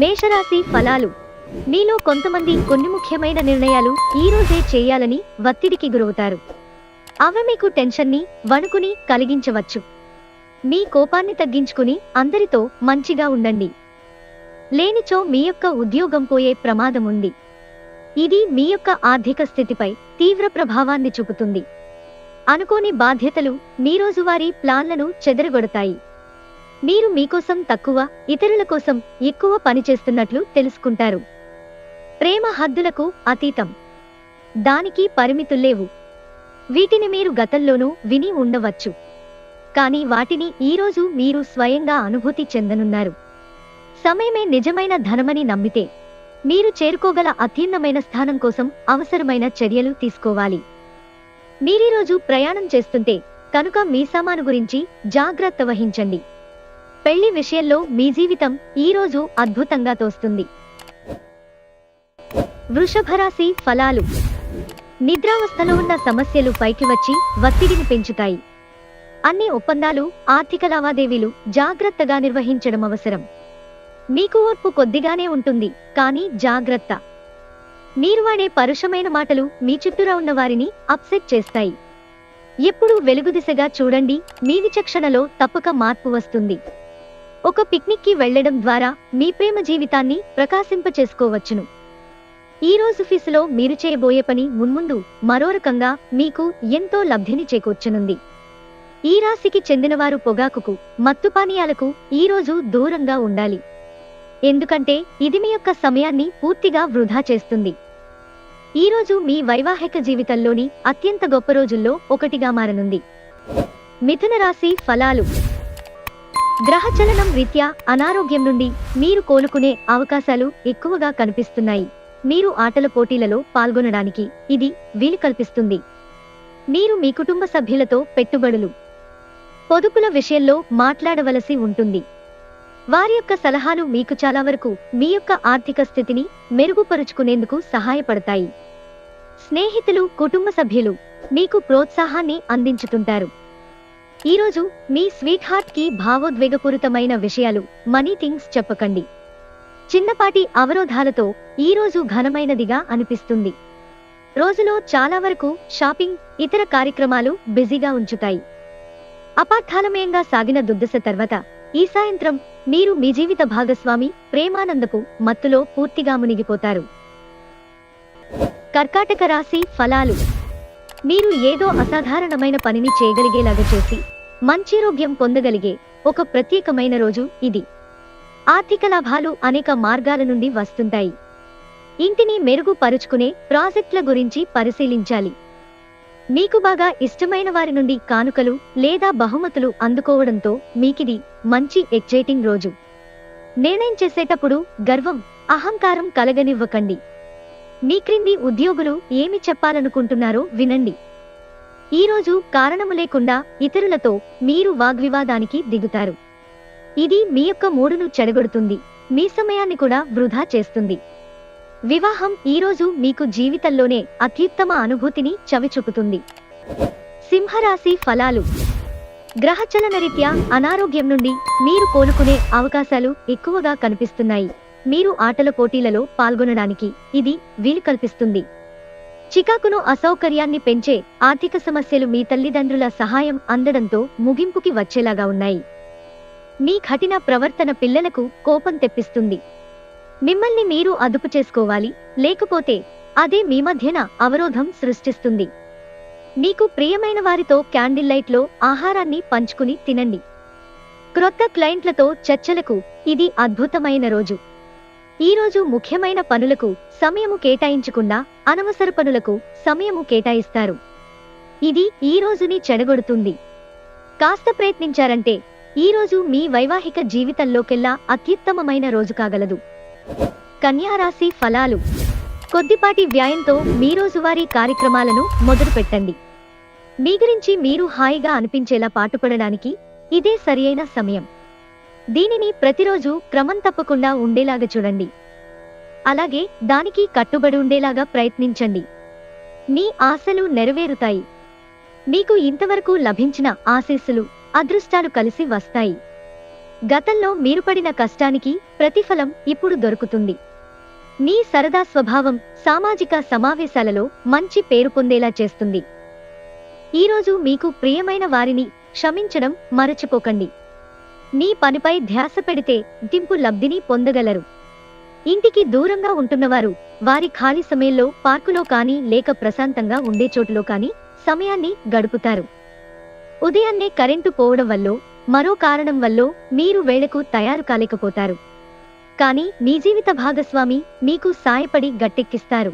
మేషరాశి ఫలాలు. మీలో కొంతమంది కొన్ని ముఖ్యమైన నిర్ణయాలు ఈ రోజే చేయాలని ఒత్తిడికి గురవుతారు. అవి మీకు టెన్షన్ని, వణుకుని కలిగించవచ్చు. మీ కోపాన్ని తగ్గించుకుని అందరితో మంచిగా ఉండండి. లేనిచో మీ యొక్క ఉద్యోగం పోయే ప్రమాదం ఉంది. ఇది మీ యొక్క ఆర్థిక స్థితిపై తీవ్ర ప్రభావాన్ని చూపుతుంది. అనుకోని బాధ్యతలు మీ రోజువారీ ప్లాన్లను చెదరగొడతాయి. మీరు మీకోసం తక్కువ, ఇతరుల కోసం ఎక్కువ పనిచేస్తున్నట్లు తెలుసుకుంటారు. ప్రేమ హద్దులకు అతీతం. దానికి పరిమితుల్లేవు. వీటిని మీరు గతంలోనూ విని ఉండవచ్చు. కానీ వాటిని ఈరోజు మీరు స్వయంగా అనుభూతి చెందనున్నారు. సమయమే నిజమైన ధనమని నమ్మితే మీరు చేరుకోగల అత్యున్నతమైన స్థానం కోసం అవసరమైన చర్యలు తీసుకోవాలి. మీరీరోజు ప్రయాణం చేస్తుంటే కనుక మీ సామాను గురించి జాగ్రత్త వహించండి. పెళ్లి విషయంలో మీ జీవితం ఈరోజు అద్భుతంగా తోస్తుంది. వృషభరాశి ఫలాలు. నిద్రావస్థలో ఉన్న సమస్యలు పైకి వచ్చి ఒత్తిడిని పెంచుతాయి. అన్ని ఒప్పందాలు, ఆర్థిక లావాదేవీలు జాగ్రత్తగా నిర్వహించడం అవసరం. మీకు ఓర్పు కొద్దిగానే ఉంటుంది, కానీ జాగ్రత్త. మీరు వాడే పరుషమైన మాటలు మీ చుట్టూరా ఉన్న వారిని అప్సెట్ చేస్తాయి. ఎప్పుడూ వెలుగు దిశగా చూడండి, మీ విచక్షణలో తప్పక మార్పు వస్తుంది. ఒక పిక్నిక్కి వెళ్లడం ద్వారా మీ ప్రేమ జీవితాన్ని ప్రకాశింపచేసుకోవచ్చును. ఈ రోజు ఫీసులో మీరు చేయబోయే పని మున్ముందు మరో రకంగా మీకు ఎంతో లబ్ధిని చేకూర్చనుంది. ఈ రాశికి చెందినవారు పొగాకుకు, మత్తుపానీయాలకు ఈరోజు దూరంగా ఉండాలి. ఎందుకంటే ఇది మీ యొక్క సమయాన్ని పూర్తిగా వృధా చేస్తుంది. ఈరోజు మీ వైవాహిక జీవితంలోని అత్యంత గొప్ప రోజుల్లో ఒకటిగా మారనుంది. మిథున రాశి ఫలాలు. గ్రహచలనం రీత్యా అనారోగ్యం నుండి మీరు కోలుకునే అవకాశాలు ఎక్కువగా కనిపిస్తున్నాయి. మీరు ఆటల పోటీలలో పాల్గొనడానికి ఇది వీలు కల్పిస్తుంది. మీరు మీ కుటుంబ సభ్యులతో పెట్టుబడులు, పొదుపుల విషయంలో మాట్లాడవలసి ఉంటుంది. వారి యొక్క సలహాలు మీకు చాలా వరకు మీ యొక్క ఆర్థిక స్థితిని మెరుగుపరుచుకునేందుకు సహాయపడతాయి. స్నేహితులు, కుటుంబ సభ్యులు మీకు ప్రోత్సాహాన్ని అందించుతుంటారు. ఈరోజు మీ స్వీట్ హార్ట్ కి భావోద్వేగపూరితమైన విషయాలు, మనీ థింగ్స్ చెప్పకండి. చిన్నపాటి అవరోధాలతో ఈరోజు ఘనమైనదిగా అనిపిస్తుంది. రోజులో చాలా వరకు షాపింగ్, ఇతర కార్యక్రమాలు బిజీగా ఉంచుతాయి. అపార్థాలమయంగా సాగిన దుర్దశ తర్వాత ఈ సాయంత్రం మీరు మీ జీవిత భాగస్వామి ప్రేమానందపు మత్తులో పూర్తిగా మునిగిపోతారు. కర్కాటక రాశి ఫలాలు. మీరు ఏదో అసాధారణమైన పనిని చేయగలిగేలాగా చేసి మంచిరోగ్యం పొందగలిగే ఒక ప్రత్యేకమైన రోజు ఇది. ఆర్థిక లాభాలు అనేక మార్గాల నుండి వస్తుంటాయి. ఇంటిని మెరుగుపరుచుకునే ప్రాజెక్టుల గురించి పరిశీలించాలి. మీకు బాగా ఇష్టమైన వారి నుండి కానుకలు లేదా బహుమతులు అందుకోవడంతో మీకిది మంచి ఎక్సైటింగ్ రోజు. నిర్ణయం చేసేటప్పుడు గర్వం, అహంకారం కలగనివ్వకండి. మీ క్రింది ఉద్యోగులు ఏమి చెప్పాలనుకుంటున్నారో వినండి. ఈరోజు కారణము లేకుండా ఇతరులతో మీరు వాగ్వివాదానికి దిగుతారు. ఇది మీ యొక్క మూడును చెడగొడుతుంది, మీ సమయాన్ని కూడా వృధా చేస్తుంది. వివాహం ఈరోజు మీకు జీవితంలోనే అత్యుత్తమ అనుభూతిని చవిచూపుతుంది. సింహరాశి ఫలాలు. గ్రహచలనరీత్యా అనారోగ్యం నుండి మీరు కోలుకునే అవకాశాలు ఎక్కువగా కనిపిస్తున్నాయి. మీరు ఆటల పోటీలలో పాల్గొనడానికి ఇది వీలు కల్పిస్తుంది. చికాకును, అసౌకర్యాన్ని పెంచే ఆర్థిక సమస్యలు మీ తల్లిదండ్రుల సహాయం అందడంతో ముగింపుకి వచ్చేలాగా ఉన్నాయి. మీ కఠిన ప్రవర్తన పిల్లలకు కోపం తెప్పిస్తుంది. మిమ్మల్ని మీరు అదుపు చేసుకోవాలి, లేకపోతే అదే మీ మధ్యన అవరోధం సృష్టిస్తుంది. మీకు ప్రియమైన వారితో క్యాండిల్ లైట్లో ఆహారాన్ని పంచుకుని తినండి. క్రొత్త క్లయింట్లతో చర్చలకు ఇది అద్భుతమైన రోజు. ఈరోజు ముఖ్యమైన పనులకు సమయము కేటాయించకుండా అనవసర పనులకు సమయము కేటాయిస్తారు. ఇది ఈ రోజుని చెడగొడుతుంది. కాస్త ప్రయత్నించారంటే ఈరోజు మీ వైవాహిక జీవితంలోకెల్లా అత్యుత్తమమైన రోజు కాగలదు. కన్యారాశి ఫలాలు. కొద్దిపాటి వ్యాయంతో మీ రోజువారీ కార్యక్రమాలను మొదలుపెట్టండి. మీ గురించి మీరు హాయిగా అనిపించేలా పాటుపడడానికి ఇదే సరియైన సమయం. దీనిని ప్రతిరోజు క్రమం తప్పకుండా ఉండేలాగా చూడండి. అలాగే దానికి కట్టుబడి ఉండేలాగా ప్రయత్నించండి. మీ ఆశలు నెరవేరుతాయి. మీకు ఇంతవరకు లభించిన ఆశీస్సులు, అదృష్టాలు కలిసి వస్తాయి. గతంలో మీరు పడిన కష్టానికి ప్రతిఫలం ఇప్పుడు దొరుకుతుంది. మీ సరదా స్వభావం సామాజిక సమావేశాలలో మంచి పేరు పొందేలా చేస్తుంది. ఈరోజు మీకు ప్రియమైన వారిని క్షమించడం మరచిపోకండి. మీ పనిపై ధ్యాస పెడితే దింపు లబ్ధిని పొందగలరు. ఇంటికి దూరంగా ఉంటున్నవారు వారి ఖాళీ సమయంలో పార్కులో కానీ లేక ప్రశాంతంగా ఉండే చోటులో కానీ సమయాన్ని గడుపుతారు. ఉదయాన్నే కరెంటు పోవడం వల్లో మరో కారణం వల్లో మీరు వేళకు తయారు కాలేకపోతారు. కానీ మీ జీవిత భాగస్వామి మీకు సాయపడి గట్టెక్కిస్తారు.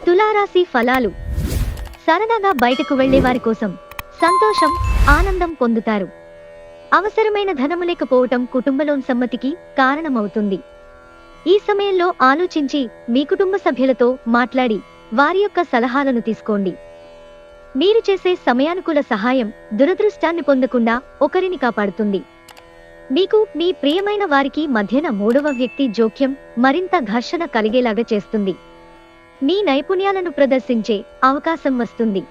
తులారాశి ఫలాలు. సరదాగా బయటకు వెళ్లేవారి కోసం సంతోషం, ఆనందం పొందుతారు. అవసరమైన ధనము లేకపోవటం కుటుంబంలోని సమ్మతికి కారణమవుతుంది. ఈ సమయంలో ఆలోచించి మీ కుటుంబ సభ్యులతో మాట్లాడి వారి యొక్క సలహాలను తీసుకోండి. మీరు చేసే సమయానుకూల సహాయం దురదృష్టాన్ని పొందకుండా ఒకరిని కాపాడుతుంది. మీకు మీ ప్రియమైన వారికి మధ్యన మూడవ వ్యక్తి జోక్యం మరింత ఘర్షణ కలిగేలాగా చేస్తుంది. మీ నైపుణ్యాలను ప్రదర్శించే అవకాశం వస్తుంది.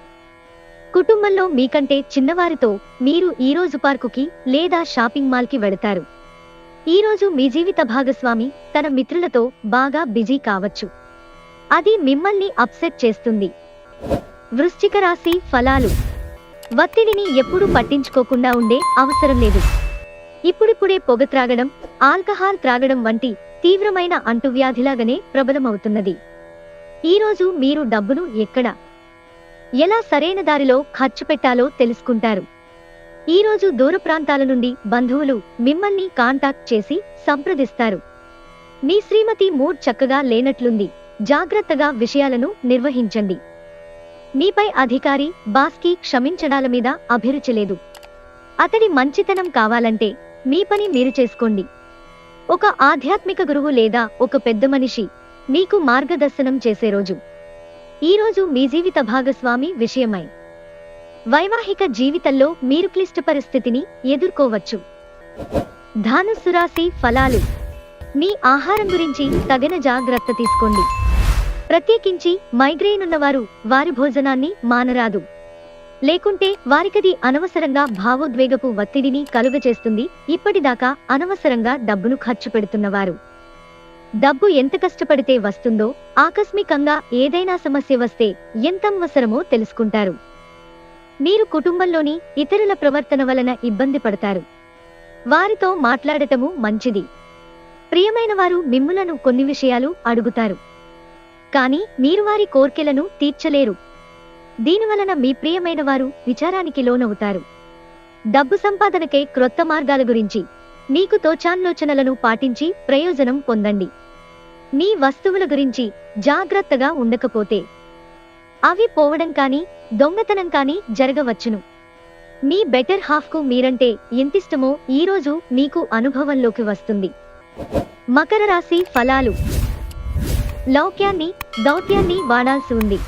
కుటుంబంలో మీకంటే చిన్నవారితో మీరు ఈరోజు పార్కుకి లేదా షాపింగ్ మాల్కి వెళతారు. ఈరోజు మీ జీవిత భాగస్వామి తన మిత్రులతో బాగా బిజీ కావచ్చు. అది మిమ్మల్ని అప్సెట్ చేస్తుంది. వృశ్చిక రాశి ఫలాలు. ఒత్తిడిని ఎప్పుడూ పట్టించుకోకుండా ఉండే అవసరం లేదు. ఇప్పుడిప్పుడే పొగ త్రాగడం, ఆల్కహాల్ త్రాగడం వంటి తీవ్రమైన అంటువ్యాధిలాగానే ప్రబలమవుతున్నది. ఈరోజు మీరు డబ్బును ఎక్కడ, ఎలా సరైన దారిలో ఖర్చు పెట్టాలో తెలుసుకుంటారు. ఈరోజు దూర ప్రాంతాల నుండి బంధువులు మిమ్మల్ని కాంటాక్ట్ చేసి సంప్రదిస్తారు. మీ శ్రీమతి మూడ్ చక్కగా లేనట్లుంది. జాగ్రత్తగా విషయాలను నిర్వహించండి. మీపై అధికారి బాస్కి క్షమించడాల మీద అభిరుచి లేదు. అతడి మంచితనం కావాలంటే మీ పని మీరు చేసుకోండి. ఒక ఆధ్యాత్మిక గురువు లేదా ఒక పెద్ద మనిషి మీకు మార్గదర్శనం చేసే రోజు. ఈరోజు మీ జీవిత భాగస్వామి విషయమై వైవాహిక జీవితంలో మీరు క్లిష్ట పరిస్థితిని ఎదుర్కోవచ్చు. ధనుస్సు రాశి ఫలాలు. మీ ఆహారం గురించి తగిన జాగ్రత్త తీసుకోండి. ప్రత్యేకించి మైగ్రేన్ ఉన్నవారు వారి భోజనాన్ని మానరాదు. లేకుంటే వారికది అనవసరంగా భావోద్వేగపు ఒత్తిడిని కలుగచేస్తుంది. ఇప్పటిదాకా అనవసరంగా డబ్బును ఖర్చు పెడుతున్నవారు, డబ్బు ఎంత కష్టపడితే వస్తుందో, ఆకస్మికంగా ఏదైనా సమస్య వస్తే ఎంత అవసరమో తెలుసుకుంటారు. మీరు కుటుంబంలోని ఇతరుల ప్రవర్తన వలన ఇబ్బంది పడతారు. వారితో మాట్లాడటము మంచిది. ప్రియమైన వారు మిమ్ములను కొన్ని విషయాలు అడుగుతారు, కానీ మీరు వారి కోర్కెలను తీర్చలేరు. దీనివలన మీ ప్రియమైన వారు విచారానికి లోనవుతారు. డబ్బు సంపాదనకై క్రొత్త మార్గాల గురించి మీకు తోచాన్లోచనలను పాటించి ప్రయోజనం పొందండి. మీ వస్తువుల గురించి జాగ్రత్తగా ఉండకపోతే అవి పోవడం కానీ దొంగతనం కానీ జరగవచ్చును. మీ బెటర్ హాఫ్కు మీరంటే ఎంతిష్టమో ఈరోజు మీకు అనుభవంలోకి వస్తుంది. మకర రాశి ఫలాలు. లౌక్యాన్ని, దౌత్యాన్ని వాడాల్సి ఉంది.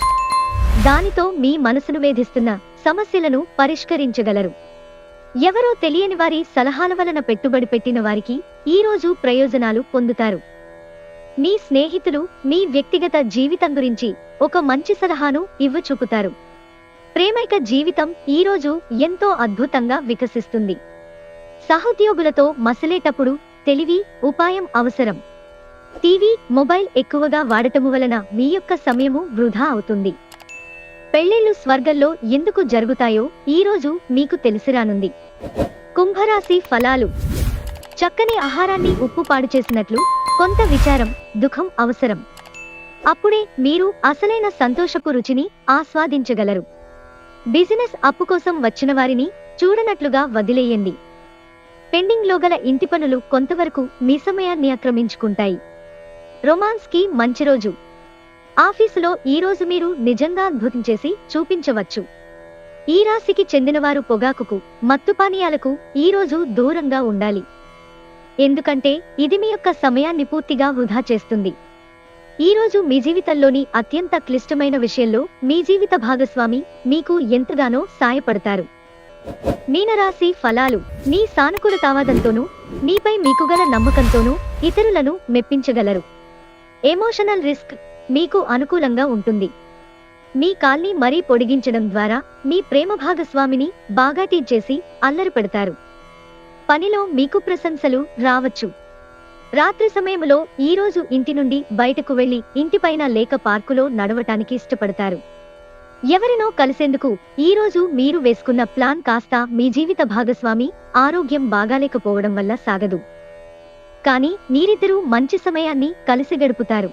దానితో మీ మనసును వేధిస్తున్న సమస్యలను పరిష్కరించగలరు. ఎవరో తెలియని వారి సలహాల వలన పెట్టుబడి పెట్టిన వారికి ఈరోజు ప్రయోజనాలు పొందుతారు. మీ స్నేహితులు మీ వ్యక్తిగత జీవితం గురించి ఒక మంచి సలహాను ఇవ్వచూపుతారు. ప్రేమైక జీవితం ఈరోజు ఎంతో అద్భుతంగా వికసిస్తుంది. సహోద్యోగులతో మసలేటప్పుడు తెలివి, ఉపాయం అవసరం. టీవీ, మొబైల్ ఎక్కువగా వాడటము వలన మీ యొక్క సమయము వృధా అవుతుంది. పెళ్లిళ్లు స్వర్గంలో ఎందుకు జరుగుతాయో ఈరోజు మీకు తెలిసిరానుంది. కుంభరాశి ఫలాలు. చక్కని ఆహారాన్ని ఉప్పు పాడు చేసినట్లు కొంత విచారం, దుఃఖం అవసరం. అప్పుడే మీరు అసలైన సంతోషపు రుచిని ఆస్వాదించగలరు. బిజినెస్ అప్పు కోసం వచ్చిన వారిని చూడనట్లుగా వదిలేయండి. పెండింగ్లో గల ఇంటి పనులు కొంతవరకు మీ సమయాన్ని ఆక్రమించుకుంటాయి. రొమాన్స్ కి మంచి రోజు. ఆఫీసులో ఈరోజు మీరు నిజంగా అద్భుతం చేసి చూపించవచ్చు. ఈ రాశికి చెందినవారు పొగాకుకు, మత్తుపానీయాలకు ఈరోజు దూరంగా ఉండాలి. ఎందుకంటే ఇది మీ యొక్క సమయాన్ని పూర్తిగా వృధా చేస్తుంది. ఈరోజు మీ జీవితంలోని అత్యంత క్లిష్టమైన విషయంలో మీ జీవిత భాగస్వామి మీకు ఎంతగానో సాయపడతారు. మీనరాశి ఫలాలు. మీ సానుకూలతావాదంతోనూ మీపై మీకు గల నమ్మకంతోనూ ఇతరులను మెప్పించగలరు. ఎమోషనల్ రిస్క్ మీకు అనుకూలంగా ఉంటుంది. మీ కాల్ని మరీ పొడిగించడం ద్వారా మీ ప్రేమ భాగస్వామిని బాగా టీచ్ చేసి అల్లరి పెడతారు. పనిలో మీకు ప్రశంసలు రావచ్చు. రాత్రి సమయంలో ఈరోజు ఇంటి నుండి బయటకు వెళ్లి ఇంటిపైన లేక పార్కులో నడవటానికి ఇష్టపడతారు. ఎవరినో కలిసేందుకు ఈరోజు మీరు వేసుకున్న ప్లాన్ కాస్త మీ జీవిత భాగస్వామి ఆరోగ్యం బాగాలేకపోవడం వల్ల సాగదు. కానీ మీరిద్దరూ మంచి సమయాన్ని కలిసి గడుపుతారు.